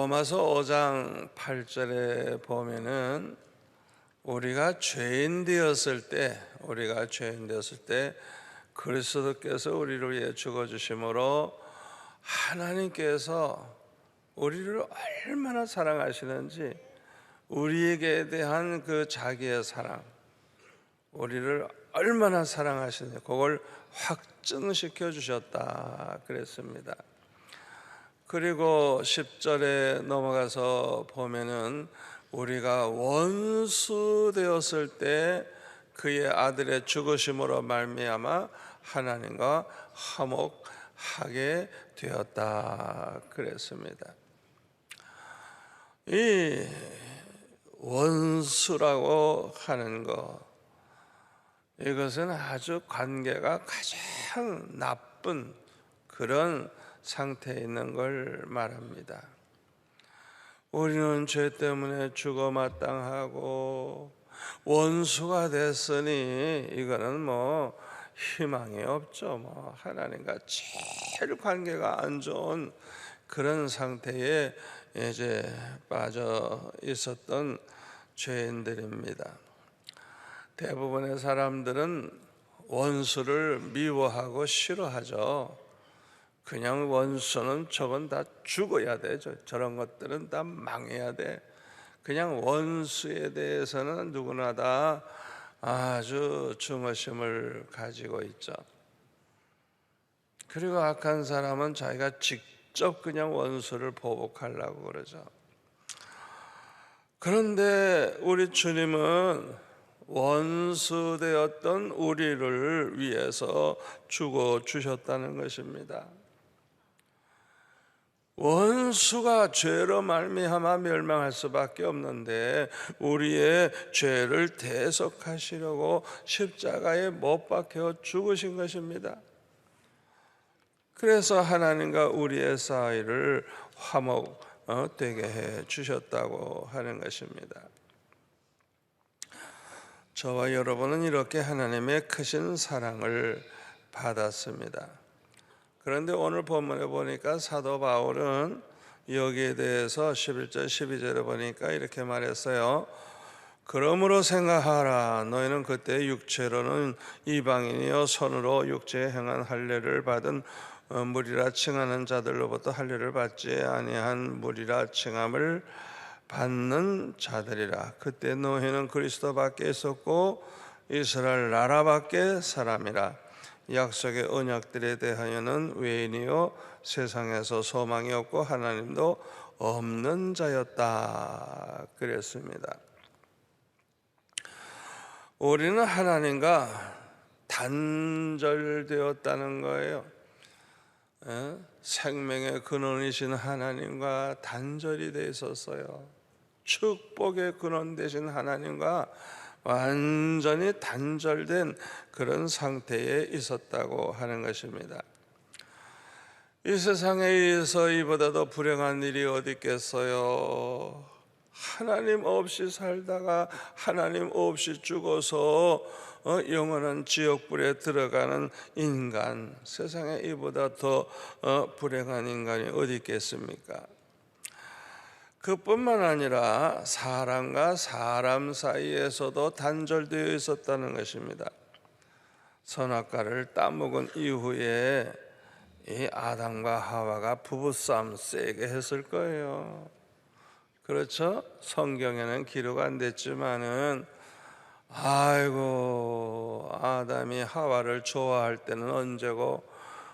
로마서 5장 8절에 보면은 우리가 죄인 되었을 때 그리스도께서 우리를 위해 죽어 주심으로 하나님께서 우리를 얼마나 사랑하시는지, 우리에게 대한 그 자기의 사랑, 우리를 얼마나 사랑하시는지 그걸 확증시켜 주셨다 그랬습니다. 그리고 10절에 넘어가서 보면은 우리가 원수 되었을 때 그의 아들의 죽으심으로 말미암아 하나님과 화목하게 되었다 그랬습니다. 이 원수라고 하는 것, 이것은 아주 관계가 가장 나쁜 그런 상태에 있는 걸 말합니다. 우리는 죄 때문에 죽어 마땅하고 원수가 됐으니 이거는 희망이 없죠. 하나님과 제일 관계가 안 좋은 그런 상태에 이제 빠져 있었던 죄인들입니다. 대부분의 사람들은 원수를 미워하고 싫어하죠. 그냥 원수는 저건 다 죽어야 돼. 저런 것들은 다 망해야 돼. 그냥 원수에 대해서는 누구나 다 아주 증오심을 가지고 있죠. 그리고 악한 사람은 자기가 직접 그냥 원수를 보복하려고 그러죠. 그런데 우리 주님은 원수 되었던 우리를 위해서 죽어 주셨다는 것입니다. 원수가 죄로 말미암아 멸망할 수밖에 없는데 우리의 죄를 대속하시려고 십자가에 못 박혀 죽으신 것입니다. 그래서 하나님과 우리의 사이를 화목되게 해 주셨다고 하는 것입니다. 저와 여러분은 이렇게 하나님의 크신 사랑을 받았습니다. 그런데 오늘 본문에 보니까 사도 바울은 여기에 대해서 11절 12절에 보니까 이렇게 말했어요. 그러므로 생각하라. 너희는 그때 육체로는 이방인이여 손으로 육체에 행한 할례를 받은 무리라 칭하는 자들로부터 할례를 받지 아니한 무리라 칭함을 받는 자들이라. 그때 너희는 그리스도 밖에 있었고 이스라엘 나라 밖에 사람이라. 약속의 언약들에 대하여는 외인이요 세상에서 소망이 없고 하나님도 없는 자였다 그랬습니다. 우리는 하나님과 단절되었다는 거예요. 생명의 근원이신 하나님과 단절이 되어 있었어요. 축복의 근원 되신 하나님과 완전히 단절된 그런 상태에 있었다고 하는 것입니다. 이 세상에서 이보다 더 불행한 일이 어디 있겠어요? 하나님 없이 살다가 하나님 없이 죽어서 영원한 지옥불에 들어가는 인간, 세상에 이보다 더 불행한 인간이 어디 있겠습니까? 그뿐만 아니라 사람과 사람 사이에서도 단절되어 있었다는 것입니다. 선악과를 따먹은 이후에 이 아담과 하와가 부부싸움 세게 했을 거예요. 그렇죠? 성경에는 기록 안 됐지만은 아이고 아담이 하와를 좋아할 때는 언제고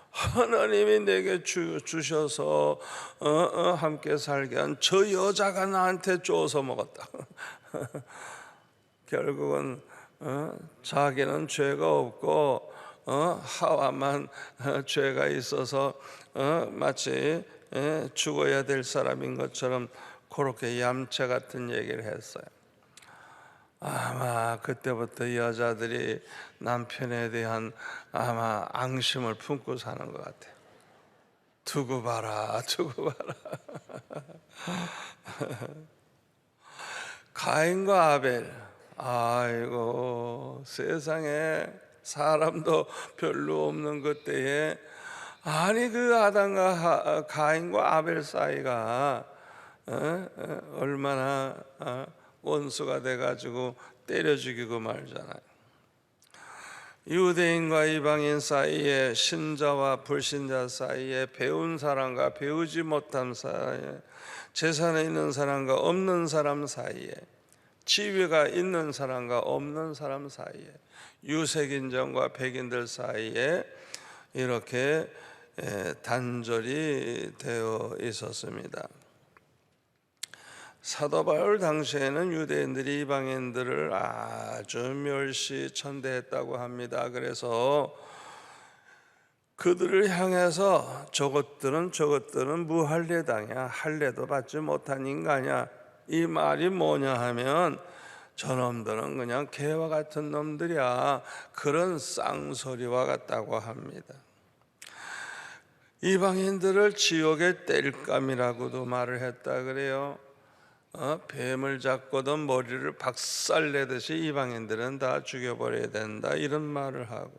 하나님이 내게 주셔서 함께 살게 한 저 여자가 나한테 줘서 먹었다. 결국은 자기는 죄가 없고 하와만 죄가 있어서 마치 죽어야 될 사람인 것처럼 그렇게 얌체 같은 얘기를 했어요. 아마 그때부터 여자들이 남편에 대한 아마 앙심을 품고 사는 것 같아요. 두고 봐라. 가인과 아벨, 아이고 세상에 사람도 별로 없는 그때에 아니 그 아담과 가인과 아벨 사이가 얼마나 원수가 돼가지고 때려 죽이고 말잖아요. 유대인과 이방인 사이에, 신자와 불신자 사이에, 배운 사람과 배우지 못한 사이에, 재산에 있는 사람과 없는 사람 사이에, 지위가 있는 사람과 없는 사람 사이에, 유색인종과 백인들 사이에 이렇게 단절이 되어 있었습니다. 사도 바울 당시에는 유대인들이 이방인들을 아주 멸시천대했다고 합니다. 그래서 그들을 향해서 저것들은 무할례당이야, 할례도 받지 못한 인간이야, 이 말이 뭐냐 하면 저놈들은 그냥 개와 같은 놈들이야, 그런 쌍소리와 같다고 합니다. 이방인들을 지옥의 땔감이라고도 말을 했다 그래요. 뱀을 잡고도 머리를 박살내듯이 이방인들은 다 죽여버려야 된다, 이런 말을 하고,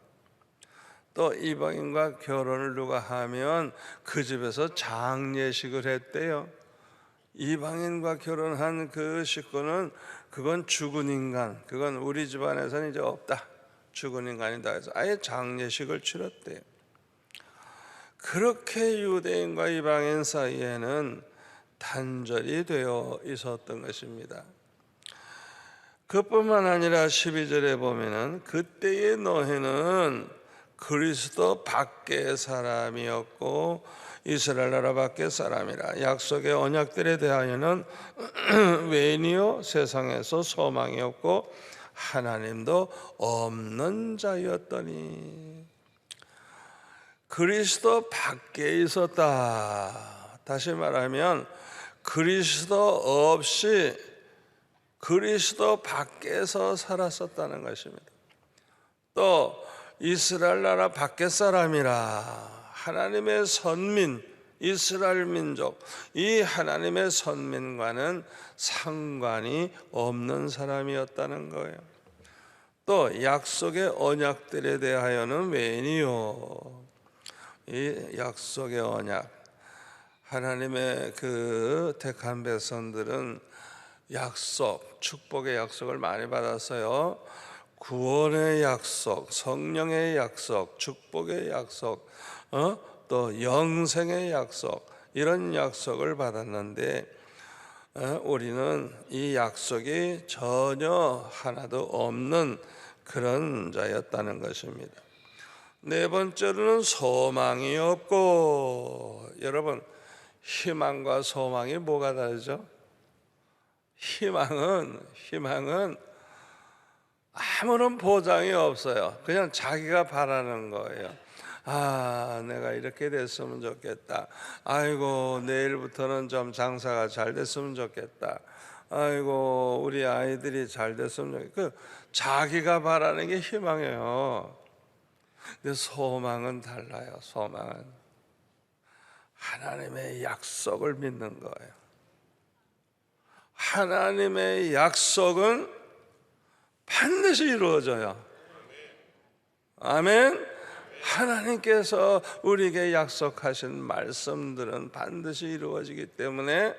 또 이방인과 결혼을 누가 하면 그 집에서 장례식을 했대요. 이방인과 결혼한 그 식구는 그건 죽은 인간, 그건 우리 집안에서는 이제 없다, 죽은 인간이다 해서 아예 장례식을 치렀대요. 그렇게 유대인과 이방인 사이에는 단절이 되어 있었던 것입니다. 그뿐만 아니라 12절에 보면은 그때의 노해는 그리스도 밖의 사람이었고 이스라엘 나라 밖의 사람이라. 약속의 언약들에 대하여는 외인이요 세상에서 소망이 없고 하나님도 없는 자였더니. 그리스도 밖에 있었다. 다시 말하면 그리스도 없이 그리스도 밖에서 살았었다는 것입니다. 또 이스라엘 나라 밖의 사람이라. 하나님의 선민, 이스라엘 민족, 이 하나님의 선민과는 상관이 없는 사람이었다는 거예요. 또 약속의 언약들에 대하여는 외인이요. 이 약속의 언약, 하나님의 그 택한 백성들은 약속, 축복의 약속을 많이 받았어요. 구원의 약속, 성령의 약속, 축복의 약속, 또 영생의 약속, 이런 약속을 받았는데 우리는 이 약속이 전혀 하나도 없는 그런 자였다는 것입니다. 네 번째로는 소망이 없고. 여러분, 희망과 소망이 뭐가 다르죠? 희망은 아무런 보장이 없어요. 그냥 자기가 바라는 거예요. 아, 내가 이렇게 됐으면 좋겠다. 아이고, 내일부터는 좀 장사가 잘 됐으면 좋겠다. 아이고, 우리 아이들이 잘 됐으면 좋겠다. 그 자기가 바라는 게 희망이에요. 근데 소망은 달라요. 소망은 하나님의 약속을 믿는 거예요. 하나님의 약속은 반드시 이루어져요. 아멘. 하나님께서 우리에게 약속하신 말씀들은 반드시 이루어지기 때문에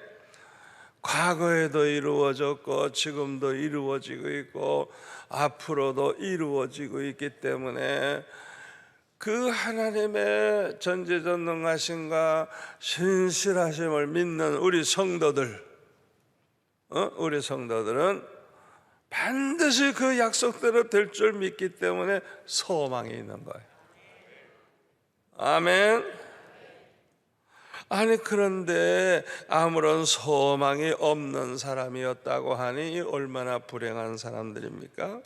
과거에도 이루어졌고 지금도 이루어지고 있고 앞으로도 이루어지고 있기 때문에 그 하나님의 전지전능하심과 신실하심을 믿는 우리 성도들은 반드시 그 약속대로 될 줄 믿기 때문에 소망이 있는 거예요. 아멘. 아니, 그런데 아무런 소망이 없는 사람이었다고 하니 얼마나 불행한 사람들입니까?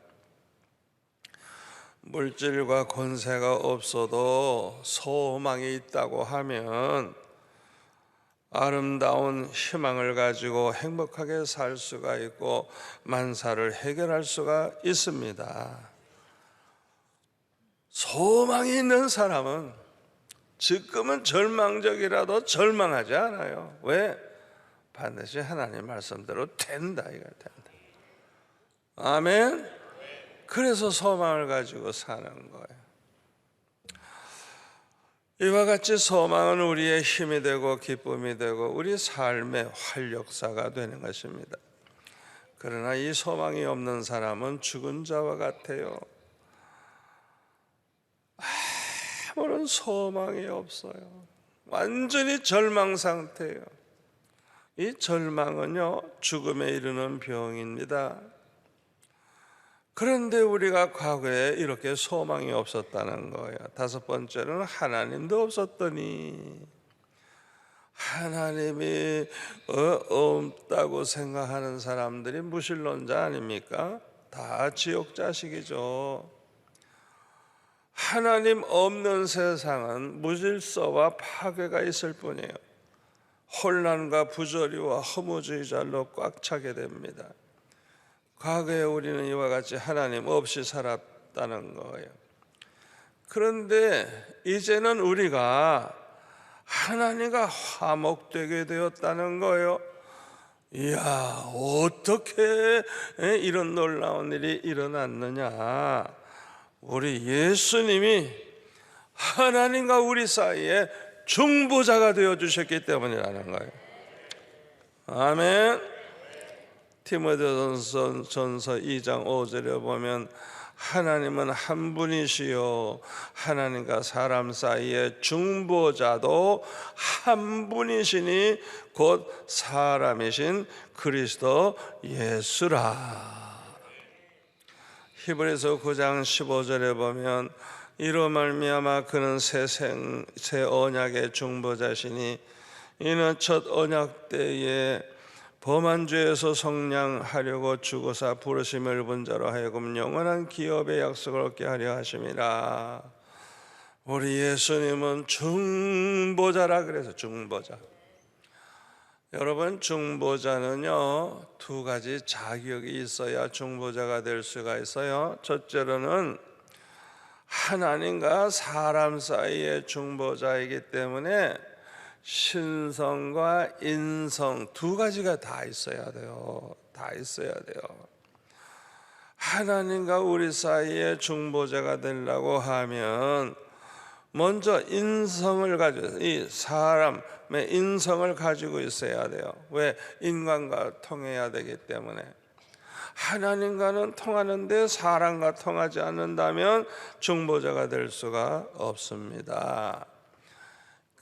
물질과 권세가 없어도 소망이 있다고 하면 아름다운 희망을 가지고 행복하게 살 수가 있고 만사를 해결할 수가 있습니다. 소망이 있는 사람은 지금은 절망적이라도 절망하지 않아요. 왜? 반드시 하나님 말씀대로 된다, 이거 된다. 아멘. 그래서 소망을 가지고 사는 거예요. 이와 같이 소망은 우리의 힘이 되고 기쁨이 되고 우리 삶의 활력사가 되는 것입니다. 그러나 이 소망이 없는 사람은 죽은 자와 같아요. 아무런 소망이 없어요. 완전히 절망 상태예요. 이 절망은요, 죽음에 이르는 병입니다. 그런데 우리가 과거에 이렇게 소망이 없었다는 거예요. 다섯 번째는 하나님도 없었더니, 하나님이 없다고 생각하는 사람들이 무신론자 아닙니까? 다 지옥 자식이죠. 하나님 없는 세상은 무질서와 파괴가 있을 뿐이에요. 혼란과 부조리와 허무주의자로 꽉 차게 됩니다. 과거에 우리는 이와 같이 하나님 없이 살았다는 거예요. 그런데 이제는 우리가 하나님과 화목되게 되었다는 거예요. 이야, 어떻게 이런 놀라운 일이 일어났느냐? 우리 예수님이 하나님과 우리 사이에 중보자가 되어주셨기 때문이라는 거예요. 아멘. 디모데전서 2장 5절에 보면 하나님은 한 분이시요 하나님과 사람 사이의 중보자도 한 분이시니 곧 사람이신 그리스도 예수라. 히브리서 9장 15절에 보면 이로 말미암아 그는 새 언약의 중보자시니 이는 첫 언약 때에 범한 죄에서 속량하려고 죽으사 부르심을 본 자로 하여금 영원한 기업의 약속을 얻게 하려 하심이라. 우리 예수님은 중보자라 그래서 중보자. 여러분, 중보자는요 두 가지 자격이 있어야 중보자가 될 수가 있어요. 첫째로는 하나님과 사람 사이의 중보자이기 때문에 신성과 인성 두 가지가 다 있어야 돼요. 다 있어야 돼요. 하나님과 우리 사이의 중보자가 되려고 하면 먼저 인성을 가지고, 이 사람의 인성을 가지고 있어야 돼요. 왜? 인간과 통해야 되기 때문에. 하나님과는 통하는데 사람과 통하지 않는다면 중보자가 될 수가 없습니다.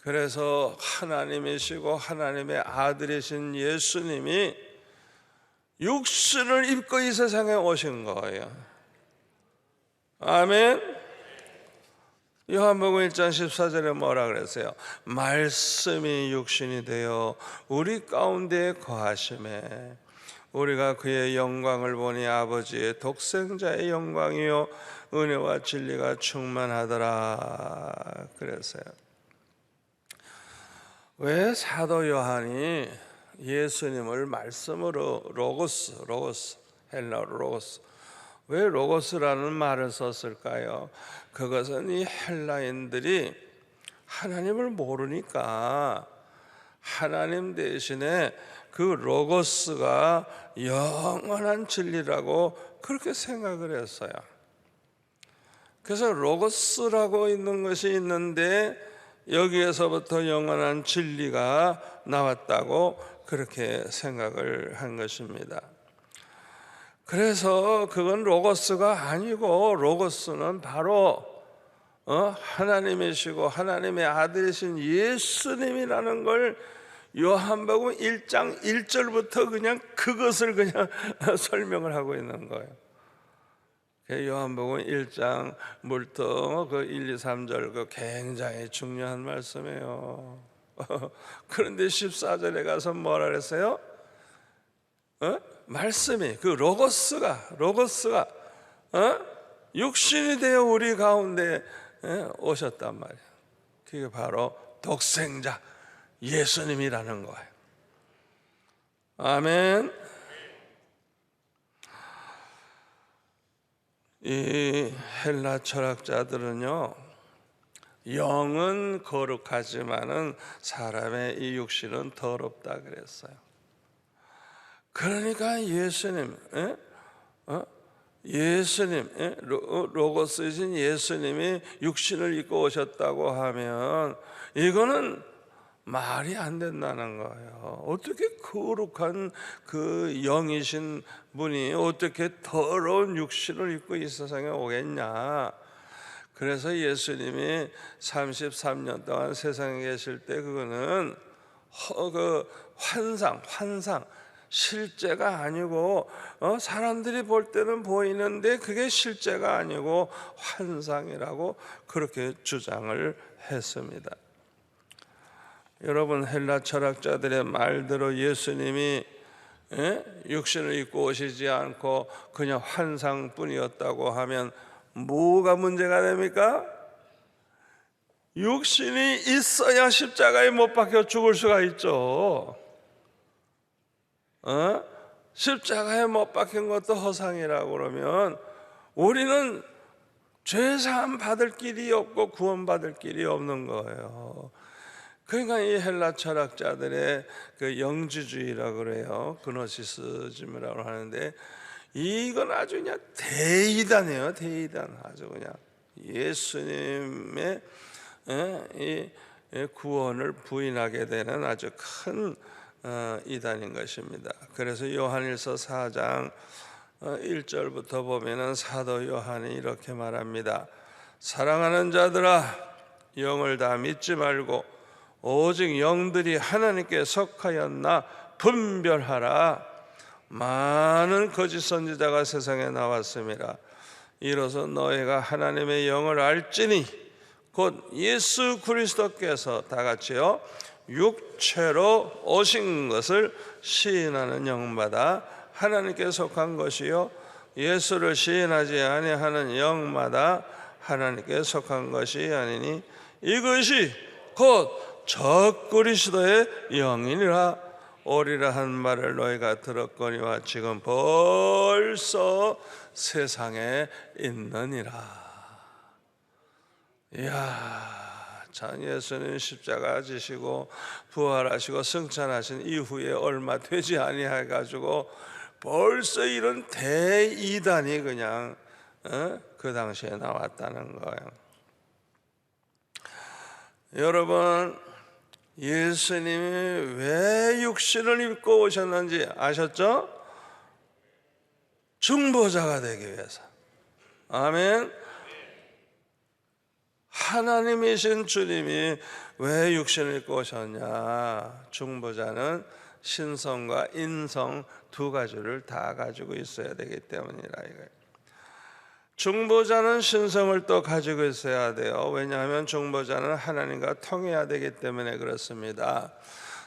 그래서 하나님이시고 하나님의 아들이신 예수님이 육신을 입고 이 세상에 오신 거예요. 아멘. 요한복음 1장 14절에 뭐라 그랬어요? 말씀이 육신이 되어 우리 가운데 거하심에 우리가 그의 영광을 보니 아버지의 독생자의 영광이요 은혜와 진리가 충만하더라 그랬어요. 왜 사도 요한이 예수님을 말씀으로 로고스, 헬라어로 로고스, 왜 로고스라는 말을 썼을까요? 그것은 이 헬라인들이 하나님을 모르니까 하나님 대신에 그 로고스가 영원한 진리라고 그렇게 생각을 했어요. 그래서 로고스라고 있는 것이 있는데 여기에서부터 영원한 진리가 나왔다고 그렇게 생각을 한 것입니다. 그래서 그건 로고스가 아니고 로고스는 바로 하나님이시고 하나님의 아들이신 예수님이라는 걸 요한복음 1장 1절부터 그냥 그것을 그냥 설명을 하고 있는 거예요. 요한복음 1장부터 그 1, 2, 3절 그 굉장히 중요한 말씀이에요. 그런데 14절에 가서 뭐라 그랬어요? 말씀이 그 로고스가 육신이 되어 우리 가운데 오셨단 말이에요. 그게 바로 독생자 예수님이라는 거예요. 아멘. 이 헬라 철학자들은요, 영은 거룩하지만은 사람의 이 육신은 더럽다 그랬어요. 그러니까 예수님 예수님, 로고스이신 예수님이 육신을 입고 오셨다고 하면 이거는 말이 안 된다는 거예요. 어떻게 거룩한 그 영이신 분이 어떻게 더러운 육신을 입고 이 세상에 오겠냐. 그래서 예수님이 33년 동안 세상에 계실 때 그거는 그 환상 실제가 아니고 사람들이 볼 때는 보이는데 그게 실제가 아니고 환상이라고 그렇게 주장을 했습니다. 여러분, 헬라 철학자들의 말대로 예수님이 육신을 입고 오시지 않고 그냥 환상뿐이었다고 하면 뭐가 문제가 됩니까? 육신이 있어야 십자가에 못 박혀 죽을 수가 있죠. 십자가에 못 박힌 것도 허상이라고 그러면 우리는 죄사함 받을 길이 없고 구원받을 길이 없는 거예요. 그러니까 이 헬라 철학자들의 그 영지주의라고 그래요. 그노시스즘이라고 하는데 이건 아주 그냥 대이단이에요. 대이단. 아주 그냥 예수님의 이 구원을 부인하게 되는 아주 큰 이단인 것입니다. 그래서 요한일서 4장 1절부터 보면은 사도 요한이 이렇게 말합니다. 사랑하는 자들아, 영을 다 믿지 말고 오직 영들이 하나님께 속하였나 분별하라. 많은 거짓 선지자가 세상에 나왔습니다. 이로써 너희가 하나님의 영을 알지니 곧 예수 그리스도께서 다 같이요 육체로 오신 것을 시인하는 영마다 하나님께 속한 것이요 예수를 시인하지 아니하는 영마다 하나님께 속한 것이 아니니 이것이 곧 적그리스도의 영이니라. 오리라 한 말을 너희가 들었거니와 지금 벌써 세상에 있느니라. 이야, 참 예수님 십자가 지시고 부활하시고 승천하신 이후에 얼마 되지 아니해 가지고 벌써 이런 대이단이 그냥 그 당시에 나왔다는 거예요. 여러분, 예수님이 왜 육신을 입고 오셨는지 아셨죠? 중보자가 되기 위해서. 아멘. 하나님이신 주님이 왜 육신을 입고 오셨냐? 중보자는 신성과 인성 두 가지를 다 가지고 있어야 되기 때문이라 이거예요. 중보자는 신성을 또 가지고 있어야 돼요. 왜냐하면 중보자는 하나님과 통해야 되기 때문에 그렇습니다.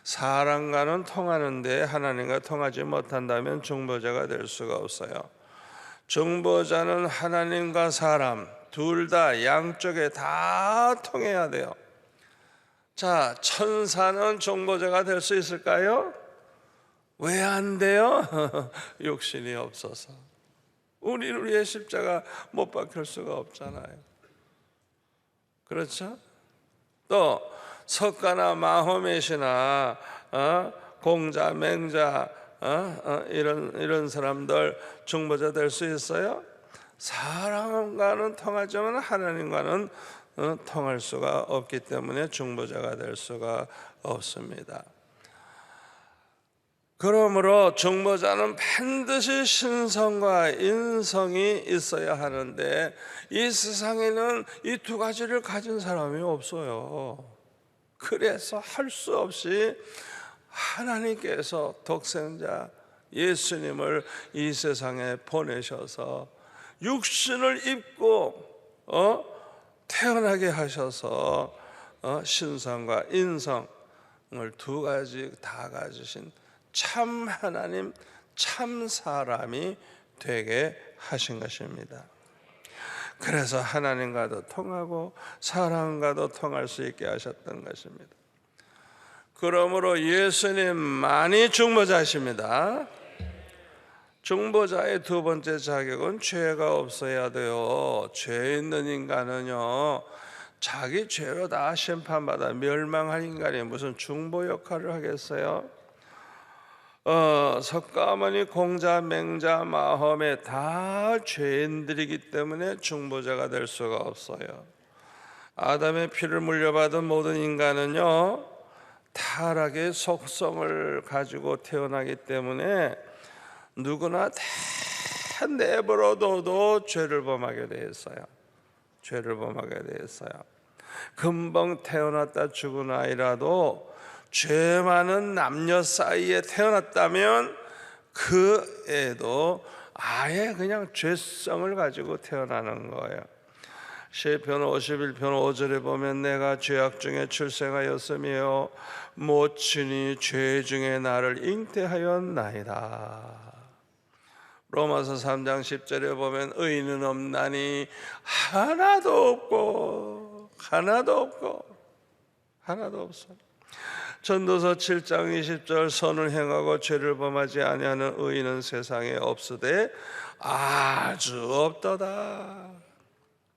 사람과는 통하는데 하나님과 통하지 못한다면 중보자가 될 수가 없어요. 중보자는 하나님과 사람 둘 다 양쪽에 다 통해야 돼요. 자, 천사는 중보자가 될 수 있을까요? 왜 안 돼요? 욕심이 없어서. 우리를 위해 십자가 못 박힐 수가 없잖아요. 그렇죠? 또 석가나 마호멧이나 공자, 맹자 이런 사람들 중보자 될 수 있어요? 사람과는 통하지만 하나님과는 통할 수가 없기 때문에 중보자가 될 수가 없습니다. 그러므로 중보자는 반드시 신성과 인성이 있어야 하는데 이 세상에는 이 두 가지를 가진 사람이 없어요. 그래서 할 수 없이 하나님께서 독생자 예수님을 이 세상에 보내셔서 육신을 입고 태어나게 하셔서 신성과 인성을 두 가지 다 가지신 참 하나님, 참 사람이 되게 하신 것입니다. 그래서 하나님과도 통하고 사람과도 통할 수 있게 하셨던 것입니다. 그러므로 예수님만이 중보자십니다. 중보자의 두 번째 자격은 죄가 없어야 돼요. 죄 있는 인간은요, 자기 죄로 다 심판받아 멸망한 인간이 무슨 중보 역할을 하겠어요? 석가모니, 공자, 맹자, 마험에 다 죄인들이기 때문에 중보자가 될 수가 없어요. 아담의 피를 물려받은 모든 인간은요, 타락의 속성을 가지고 태어나기 때문에 누구나 다 내버려둬도 죄를 범하게 돼 있어요. 죄를 범하게 돼 있어요. 금방 태어났다 죽은 아이라도 죄 많은 남녀 사이에 태어났다면 그 애도 아예 그냥 죄성을 가지고 태어나는 거예요. 시편 51편 5절에 보면 내가 죄악 중에 출생하였으며 모친이 죄 중에 나를 잉태하였나이다. 로마서 3장 10절에 보면 의인은 없나니 하나도 없고 하나도 없어. 전도서 7장 20절 선을 행하고 죄를 범하지 아니하는 의인은 세상에 없으되 아주 없도다.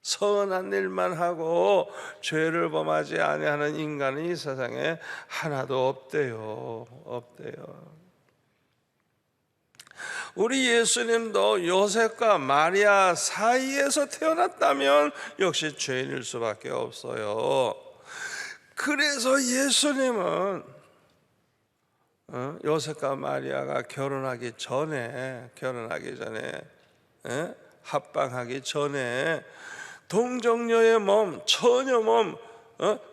선한 일만 하고 죄를 범하지 아니하는 인간이 이 세상에 하나도 없대요. 우리 예수님도 요셉과 마리아 사이에서 태어났다면 역시 죄인일 수밖에 없어요. 그래서 예수님은 요셉과 마리아가 결혼하기 전에 합방하기 전에 동정녀의 몸, 처녀 몸,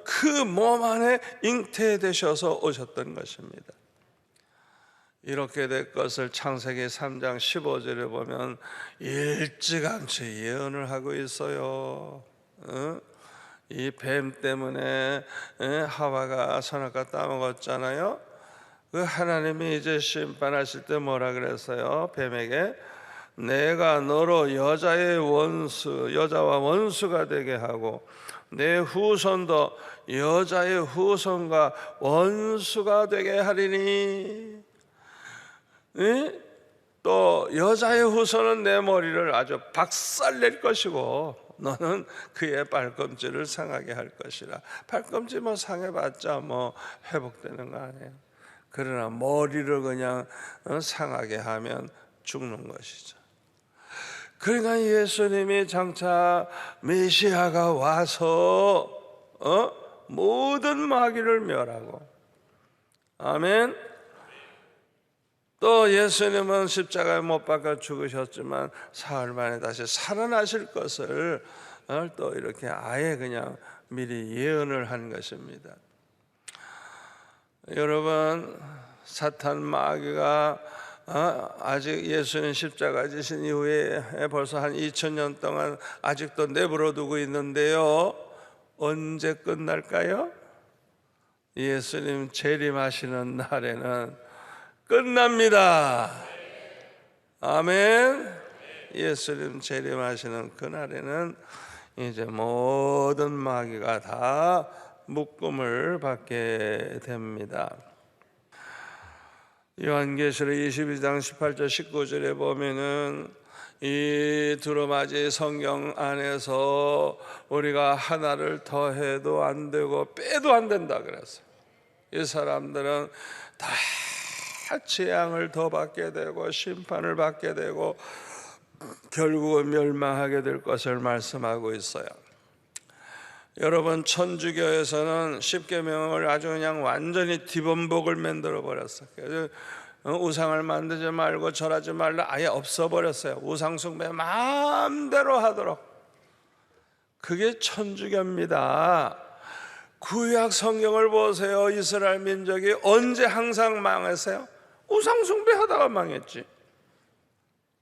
그 몸 안에 잉태되셔서 오셨던 것입니다. 이렇게 될 것을 창세기 3장 15절에 보면 일찌감치 예언을 하고 있어요. 이 뱀 때문에 하와가 선악과 따먹었잖아요. 그 하나님이 이제 심판하실 때 뭐라 그랬어요? 뱀에게 내가 너로 여자와 원수가 되게 하고 내 후손도 여자의 후손과 원수가 되게 하리니, 또 여자의 후손은 내 머리를 아주 박살낼 것이고 너는 그의 발꿈치를 상하게 할 것이라. 발꿈치 뭐 상해봤자 뭐 회복되는 거 아니에요. 그러나 머리를 그냥 상하게 하면 죽는 것이죠. 그러니까 예수님이 장차 메시아가 와서 모든 마귀를 멸하고, 아멘. 또 예수님은 십자가에 못 박아 죽으셨지만 사흘 만에 다시 살아나실 것을 또 이렇게 아예 그냥 미리 예언을 한 것입니다. 여러분, 사탄 마귀가 아직 예수님 십자가 지신 이후에 벌써 한 2000년 동안 아직도 내버려 두고 있는데요, 언제 끝날까요? 예수님 재림하시는 날에는 끝납니다. 아멘. 예수님 재림하시는 그날에는 이제 모든 마귀가 다 묶음을 받게 됩니다. 요한계시록 22장 18절 19절에 보면은 이 두루마지 성경 안에서 우리가 하나를 더해도 안 되고 빼도 안 된다 그랬어요. 이 사람들은 다 재앙을 더 받게 되고 심판을 받게 되고 결국은 멸망하게 될 것을 말씀하고 있어요. 여러분, 천주교에서는 십계명을 아주 그냥 완전히 뒤범벅을 만들어 버렸어요. 그래서 우상을 만들지 말고 절하지 말라 아예 없어버렸어요. 우상 숭배 마음대로 하도록. 그게 천주교입니다. 구약 성경을 보세요. 이스라엘 민족이 언제 항상 망했어요? 우상 숭배하다가 망했지.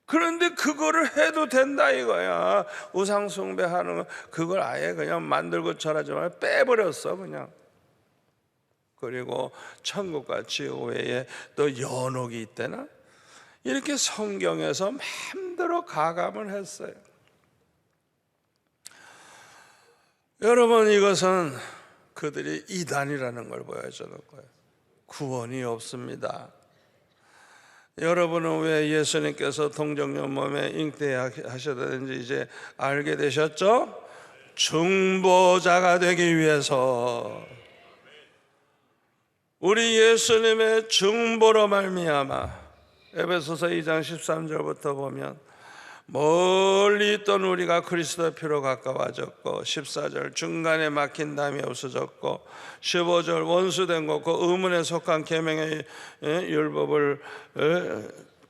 그런데 그거를 해도 된다 이거야. 우상 숭배하는 거 그걸 아예 그냥 만들고 절하지 말고 빼버렸어 그냥. 그리고 천국과 지옥 외에 또 연옥이 있대나? 이렇게 성경에서 마음대로 가감을 했어요. 여러분, 이것은 그들이 이단이라는 걸 보여주는 거예요. 구원이 없습니다. 여러분은 왜 예수님께서 동정녀 몸에 잉태하셔야 되는지 이제 알게 되셨죠? 중보자가 되기 위해서. 우리 예수님의 중보로 말미암아 에베소서 2장 13절부터 보면 멀리 있던 우리가 그리스도의 피로 가까워졌고, 14절 중간에 막힌 담이 없어졌고, 15절 원수된 것, 그 의문에 속한 계명의 율법을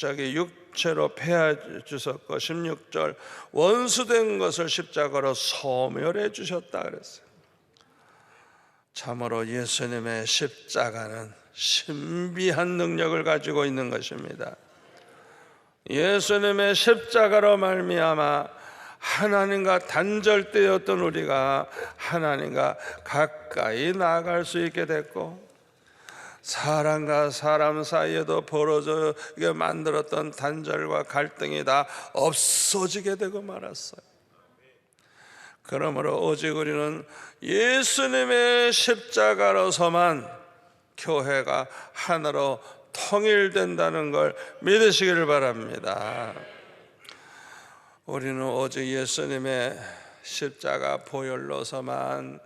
육체로 폐하 주셨고, 16절 원수된 것을 십자가로 소멸해 주셨다 그랬어요. 참으로 예수님의 십자가는 신비한 능력을 가지고 있는 것입니다. 예수님의 십자가로 말미암아 하나님과 단절되었던 우리가 하나님과 가까이 나아갈 수 있게 됐고, 사람과 사람 사이에도 벌어지게 만들었던 단절과 갈등이 다 없어지게 되고 말았어요. 그러므로 오직 우리는 예수님의 십자가로서만 교회가 하나로 통일된다는 걸 믿으시기를 바랍니다. 우리는 오직 예수님의 십자가 보혈로서만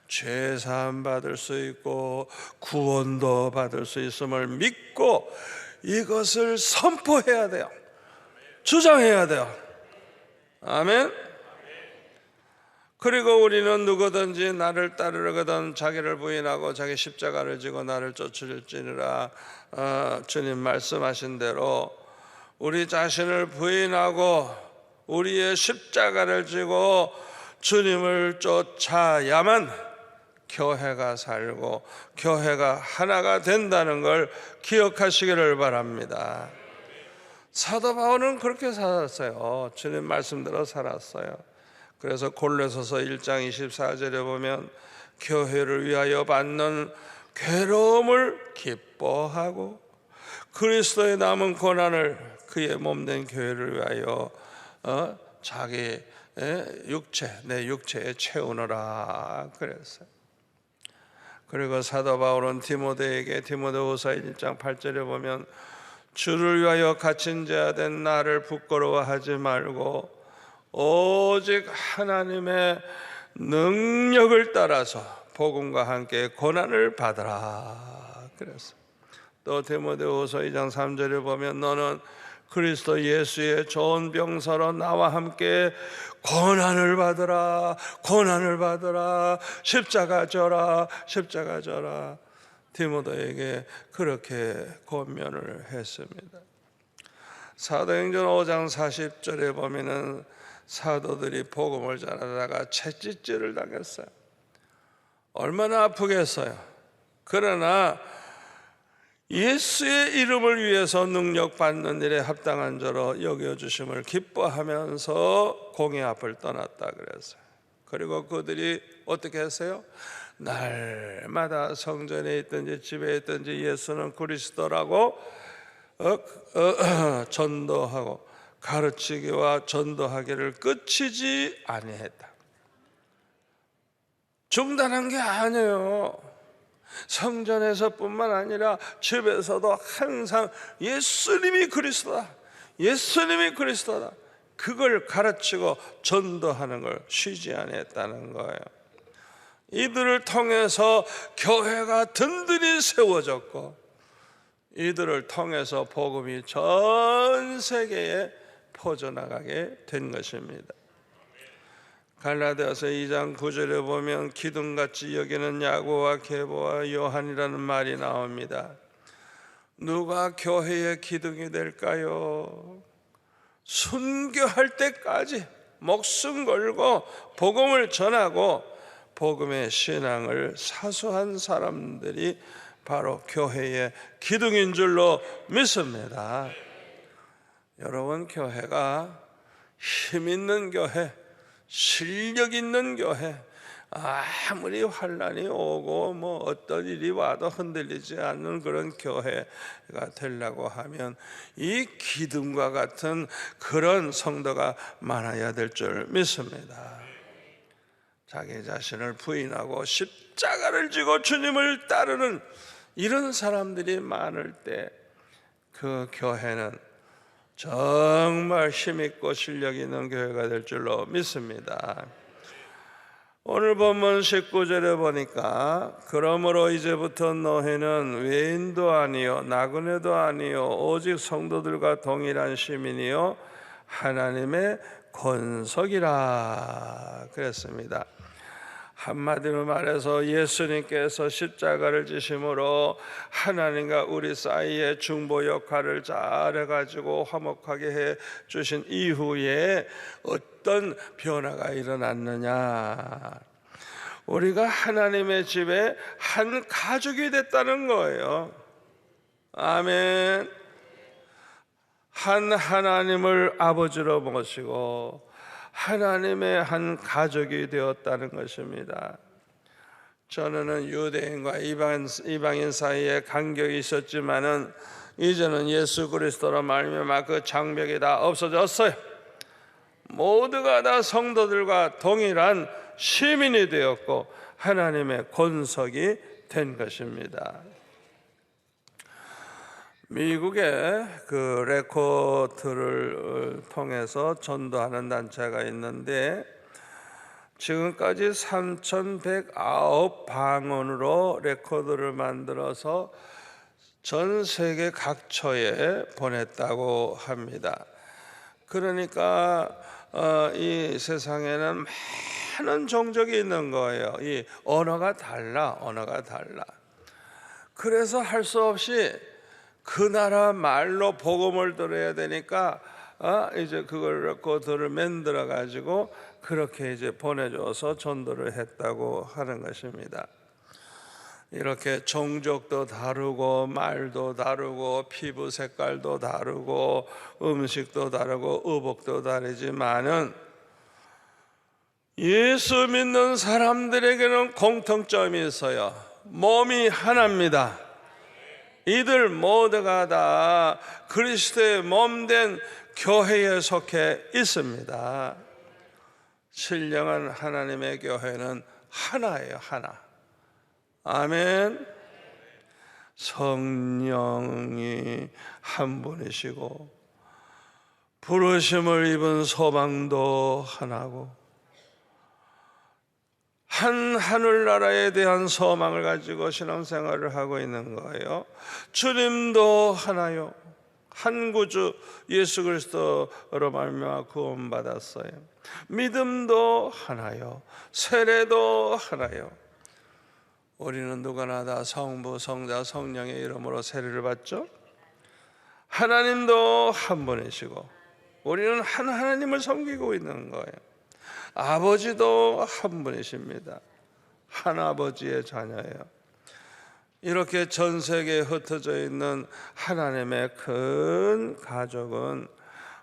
죄사함 받을 수 있고 구원도 받을 수 있음을 믿고 이것을 선포해야 돼요. 주장해야 돼요. 아멘. 그리고 우리는 누구든지 나를 따르려거든 자기를 부인하고 자기 십자가를 지고 나를 쫓을지니라. 주님 말씀하신 대로 우리 자신을 부인하고 우리의 십자가를 지고 주님을 쫓아야만 교회가 살고 교회가 하나가 된다는 걸 기억하시기를 바랍니다. 사도 바울은 그렇게 살았어요. 주님 말씀대로 살았어요. 그래서 골로새서 1장 24절에 보면 교회를 위하여 받는 괴로움을 기뻐하고 그리스도의 남은 고난을 그의 몸된 교회를 위하여 자기 내 육체에 채우느라 그랬어요. 그리고 사도 바울은 디모데에게 디모데후서 1장 8절에 보면 주를 위하여 갇힌 자 된 나를 부끄러워하지 말고 오직 하나님의 능력을 따라서 복음과 함께 고난을 받으라 그랬어요. 또 디모데후서 2장 3절에 보면 너는 그리스도 예수의 좋은 병사로 나와 함께 고난을 받으라, 고난을 받으라, 십자가 져라, 십자가 져라. 디모데에게 그렇게 권면을 했습니다. 사도행전 5장 40절에 보면은 사도들이 복음을 전하다가 채찍질을 당했어요. 얼마나 아프겠어요. 그러나 예수의 이름을 위해서 능력받는 일에 합당한 자로 여겨주심을 기뻐하면서 공의 앞을 떠났다 그랬어요. 그리고 그들이 어떻게 했어요? 날마다 성전에 있든지 집에 있든지 예수는 그리스도라고 전도하고 가르치기와 전도하기를 끝이지 아니했다. 중단한 게 아니에요. 성전에서뿐만 아니라 집에서도 항상 예수님이 그리스도다, 예수님이 그리스도다, 그걸 가르치고 전도하는 걸 쉬지 않았다는 거예요. 이들을 통해서 교회가 든든히 세워졌고 이들을 통해서 복음이 전 세계에 퍼져나가게 된 것입니다. 갈라디아서 2장 9절에 보면 기둥같이 여기는 야고와 게보와 요한이라는 말이 나옵니다. 누가 교회의 기둥이 될까요? 순교할 때까지 목숨 걸고 복음을 전하고 복음의 신앙을 사수한 사람들이 바로 교회의 기둥인 줄로 믿습니다. 여러분, 교회가 힘 있는 교회, 실력 있는 교회, 아무리 환난이 오고 뭐 어떤 일이 와도 흔들리지 않는 그런 교회가 되려고 하면 이 기둥과 같은 그런 성도가 많아야 될 줄 믿습니다. 자기 자신을 부인하고 십자가를 지고 주님을 따르는 이런 사람들이 많을 때 그 교회는 정말 힘있고 실력 있는 교회가 될 줄로 믿습니다. 오늘 본문 19절에 보니까 그러므로 이제부터 너희는 외인도 아니요 나그네도 아니요 오직 성도들과 동일한 시민이요 하나님의 권석이라 그랬습니다. 한마디로 말해서 예수님께서 십자가를 지심으로 하나님과 우리 사이의 중보 역할을 잘 해가지고 화목하게 해 주신 이후에 어떤 변화가 일어났느냐? 우리가 하나님의 집에 한 가족이 됐다는 거예요. 아멘. 한 하나님을 아버지로 모시고 하나님의 한 가족이 되었다는 것입니다. 전에는 유대인과 이방인 사이에 간격이 있었지만은 이제는 예수 그리스도로 말미암아 그 장벽이 다 없어졌어요. 모두가 다 성도들과 동일한 시민이 되었고 하나님의 권석이 된 것입니다. 미국에 그 레코드를 통해서 전도하는 단체가 있는데 지금까지 3,109방언으로 레코드를 만들어서 전 세계 각처에 보냈다고 합니다. 그러니까 이 세상에는 많은 종족이 있는 거예요. 이 언어가 달라. 그래서 할 수 없이 그 나라 말로 복음을 들어야 되니까 이제 그걸 레코드를 만들어 가지고 그렇게 이제 보내줘서 전도를 했다고 하는 것입니다. 이렇게 종족도 다르고 말도 다르고 피부 색깔도 다르고 음식도 다르고 의복도 다르지만은 예수 믿는 사람들에게는 공통점이 있어요. 몸이 하나입니다. 이들 모두가 다 그리스도의 몸된 교회에 속해 있습니다. 신령한 하나님의 교회는 하나예요, 하나. 아멘. 성령이 한 분이시고 부르심을 입은 소망도 하나고 한 하늘나라에 대한 소망을 가지고 신앙생활을 하고 있는 거예요. 주님도 하나요. 한 구주 예수 그리스도로 말미암아 구원받았어요. 믿음도 하나요. 세례도 하나요. 우리는 누구나 다 성부, 성자, 성령의 이름으로 세례를 받죠. 하나님도 한 분이시고 우리는 한 하나님을 섬기고 있는 거예요. 아버지도 한 분이십니다. 한 아버지의 자녀예요. 이렇게 전 세계에 흩어져 있는 하나님의 큰 가족은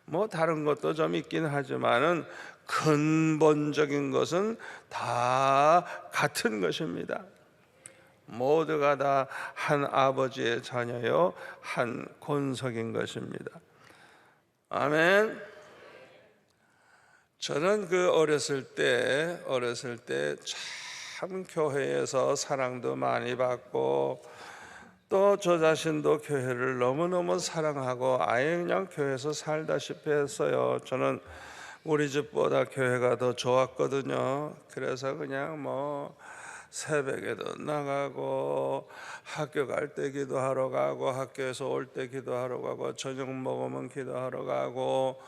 뭐 다른 것도 좀 있긴 하지만은 근본적인 것은 다 같은 것입니다. 모두가 다 한 아버지의 자녀요 한 권석인 것입니다. 아멘. 저는 그 어렸을 때 참 교회에서 사랑도 많이 받고 또 저 자신도 교회를 너무너무 사랑하고 아예 그냥 교회에서 살다시피 했어요. 저는 우리 집보다 교회가 더 좋았거든요. 그래서 그냥 뭐 새벽에도 나가고 학교 갈 때 기도하러 가고 학교에서 올 때 기도하러 가고 저녁 먹으면 기도하러 가고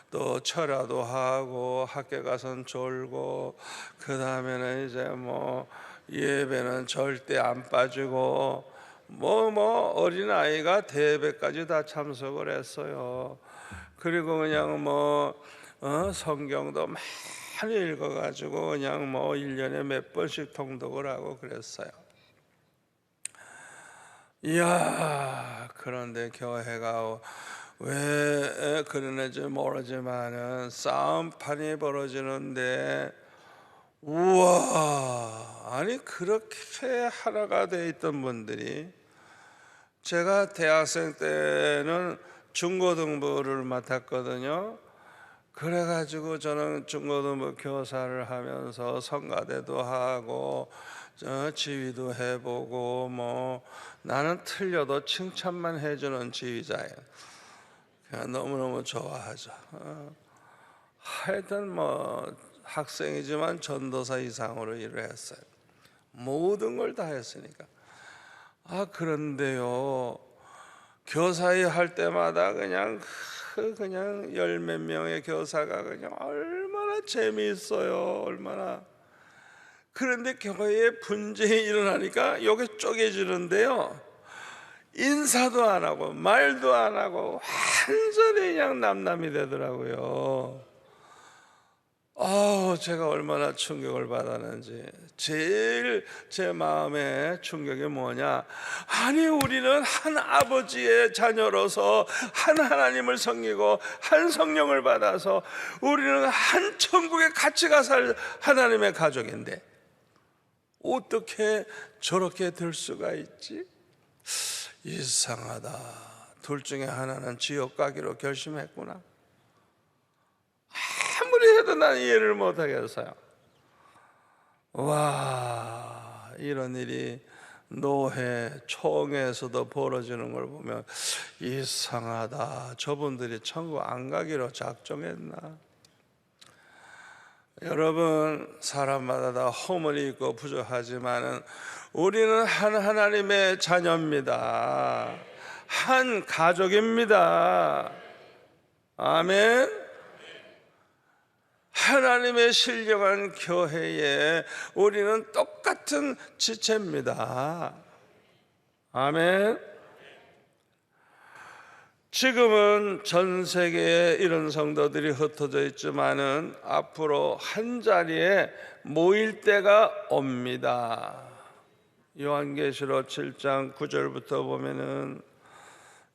또 철야도 하고 학교 가서는 졸고 그 다음에는 이제 뭐 예배는 절대 안 빠지고 뭐 어린아이가 대회까지 다 참석을 했어요. 그리고 그냥 성경도 많이 읽어가지고 그냥 1년에 몇 번씩 통독을 하고 그랬어요. 이야, 그런데 교회가 왜 그러는지 모르지만은 싸움판이 벌어지는데 우와, 아니 그렇게 하나가 돼 있던 분들이 제가 대학생 때는 중고등부를 맡았거든요. 그래가지고 저는 중고등부 교사를 하면서 성가대도 하고 지휘도 해보고 나는 틀려도 칭찬만 해주는 지휘자예요. 그냥 너무너무 좋아하죠. 하여튼 학생이지만 전도사 이상으로 일을 했어요. 모든 걸 다 했으니까. 그런데요, 교사회 할 때마다 그냥 열 몇 명의 교사가 그냥 얼마나 재미있어요, 얼마나. 그런데 교회에 분쟁이 일어나니까 여기 쪼개지는데요, 인사도 안 하고 말도 안 하고 완전히 그냥 남남이 되더라고요. 제가 얼마나 충격을 받았는지. 제일 제 마음에 충격이 뭐냐, 아니 우리는 한 아버지의 자녀로서 한 하나님을 섬기고 한 성령을 받아서 우리는 한 천국에 같이 가 살 하나님의 가족인데 어떻게 저렇게 될 수가 있지? 이상하다. 둘 중에 하나는 지옥 가기로 결심했구나. 아무리 해도 난 이해를 못하겠어요. 와, 이런 일이 노회, 총회에서도 벌어지는 걸 보면 이상하다. 저분들이 천국 안 가기로 작정했나? 여러분, 사람마다 다 허물이 있고 부족하지만은 우리는 한 하나님의 자녀입니다. 한 가족입니다. 아멘. 하나님의 신령한 교회에 우리는 똑같은 지체입니다. 아멘. 지금은 전 세계에 이런 성도들이 흩어져 있지만은 앞으로 한 자리에 모일 때가 옵니다. 요한계시록 7장 9절부터 보면은,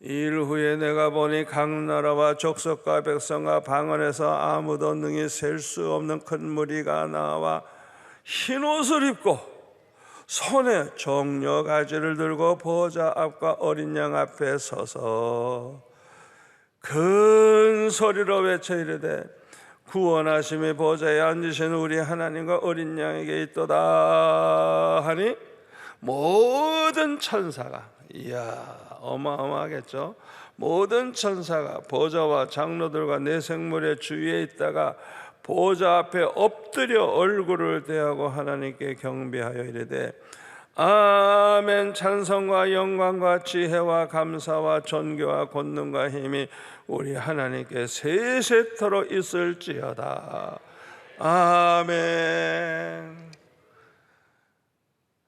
이일 후에 내가 보니 각 나라와 족속과 백성과 방언에서 아무도 능히 셀 수 없는 큰 무리가 나와 흰 옷을 입고 손에 종려 가지를 들고 보좌 앞과 어린 양 앞에 서서 큰 소리로 외쳐 이르되, 구원하심이 보좌에 앉으신 우리 하나님과 어린 양에게 있도다 하니, 모든 천사가, 이야 어마어마하겠죠? 모든 천사가 보좌와 장로들과 네 생물의 주위에 있다가 보좌 앞에 엎드려 얼굴을 대하고 하나님께 경배하여 이르되, 아멘. 찬송과 영광과 지혜와 감사와 존귀와 권능과 힘이 우리 하나님께 세세토록 있을지어다. 아멘.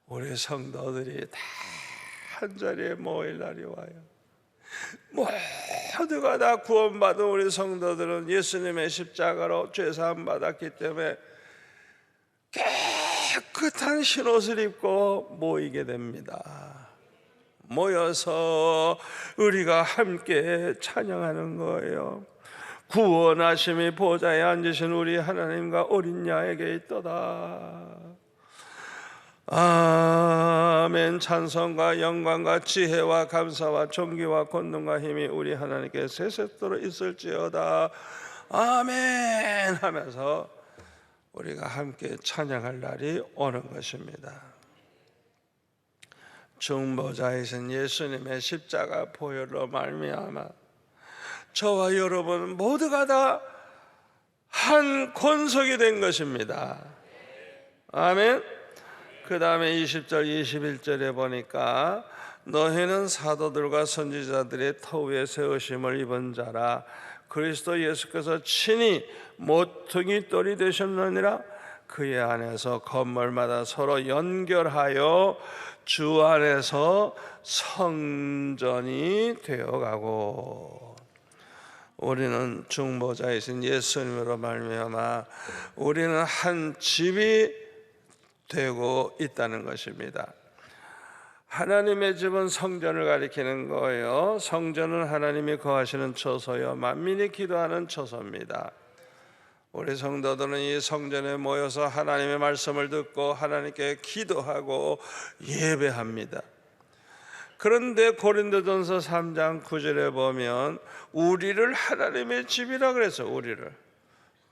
우리 성도들이 다 한자리에 모일 날이 와요. 모두가 다 구원받은 우리 성도들은 예수님의 십자가로 죄사함 받았기 때문에 깨끗한 흰옷을 입고 모이게 됩니다. 모여서 우리가 함께 찬양하는 거예요. 구원하심이 보좌에 앉으신 우리 하나님과 어린 양에게 있도다. 아멘. 찬송과 영광과 지혜와 감사와 존귀와 권능과 힘이 우리 하나님께 세세토록 있을지어다. 아멘 하면서 우리가 함께 찬양할 날이 오는 것입니다. 중보자이신 예수님의 십자가 보혈로 말미암아 저와 여러분 모두가 다 한 권속이 된 것입니다. 아멘. 그 다음에 20절 21절에 보니까, 너희는 사도들과 선지자들의 터위에 세우심을 입은 자라. 그리스도 예수께서 친히 모퉁이 돌이 되셨느니라. 그의 안에서 건물마다 서로 연결하여 주 안에서 성전이 되어가고, 우리는 중보자이신 예수님으로 말미암아 우리는 한 집이 되고 있다는 것입니다. 하나님의 집은 성전을 가리키는 거예요. 성전은 하나님이 거하시는 처소요, 만민이 기도하는 처소입니다. 우리 성도들은 이 성전에 모여서 하나님의 말씀을 듣고 하나님께 기도하고 예배합니다. 그런데 고린도전서 3장 9절에 보면 우리를 하나님의 집이라 그래서 우리를,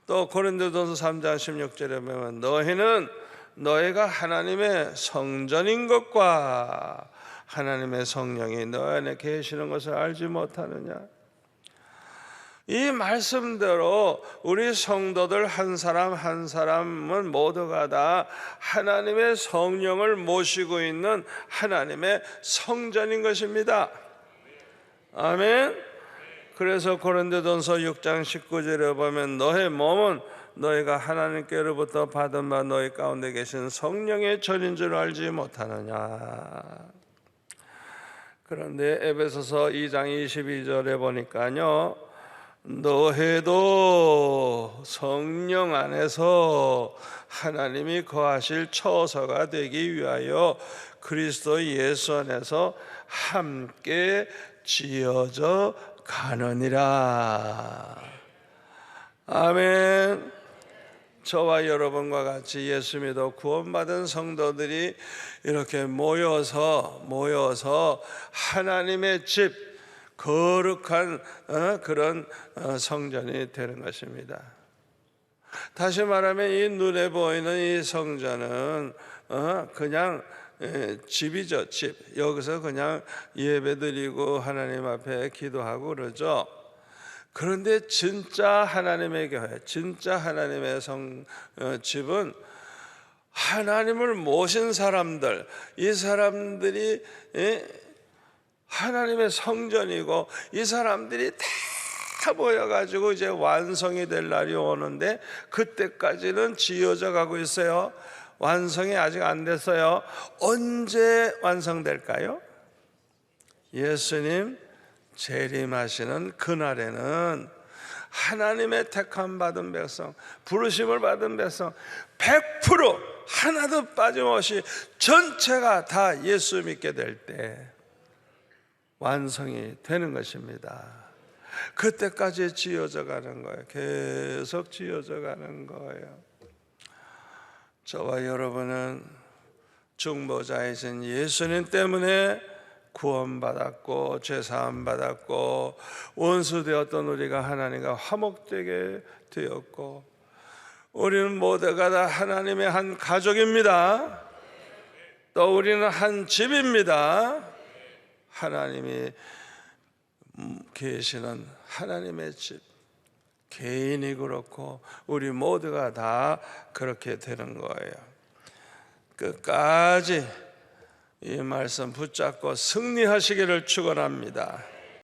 또 고린도전서 3장 16절에 보면 너희는 너희가 하나님의 성전인 것과 하나님의 성령이 너 안에 계시는 것을 알지 못하느냐. 이 말씀대로 우리 성도들 한 사람 한 사람은 모두가 다 하나님의 성령을 모시고 있는 하나님의 성전인 것입니다. 아멘. 그래서 고린도전서 6장 19절에 보면 너의 몸은 너희가 하나님께로부터 받은 바 너희 가운데 계신 성령의 전인 줄 알지 못하느냐. 그런데 에베소서 2장 22절에 보니까요, 너희도 성령 안에서 하나님이 거하실 처소가 되기 위하여 그리스도 예수 안에서 함께 지어져 가느니라. 아멘. 저와 여러분과 같이 예수 믿어 구원받은 성도들이 이렇게 모여서 하나님의 집, 거룩한 그런 성전이 되는 것입니다. 다시 말하면 이 눈에 보이는 이 성전은 그냥 집이죠, 집. 여기서 그냥 예배드리고 하나님 앞에 기도하고 그러죠. 그런데 진짜 하나님의 교회, 진짜 하나님의 집은 하나님을 모신 사람들, 이 사람들이 하나님의 성전이고, 이 사람들이 다 모여가지고 이제 완성이 될 날이 오는데, 그때까지는 지어져 가고 있어요. 완성이 아직 안 됐어요. 언제 완성될까요? 예수님 재림하시는 그날에는 하나님의 택함 받은 백성, 부르심을 받은 백성 100% 하나도 빠짐없이 전체가 다 예수 믿게 될 때 완성이 되는 것입니다. 그때까지 지어져 가는 거예요. 계속 지어져 가는 거예요. 저와 여러분은 중보자이신 예수님 때문에 구원받았고 죄사함 받았고 원수 되었던 우리가 하나님과 화목되게 되었고, 우리는 모두가 다 하나님의 한 가족입니다. 또 우리는 한 집입니다. 하나님이 계시는 하나님의 집, 개인이 그렇고 우리 모두가 다 그렇게 되는 거예요. 끝까지 이 말씀 붙잡고 승리하시기를 축원합니다.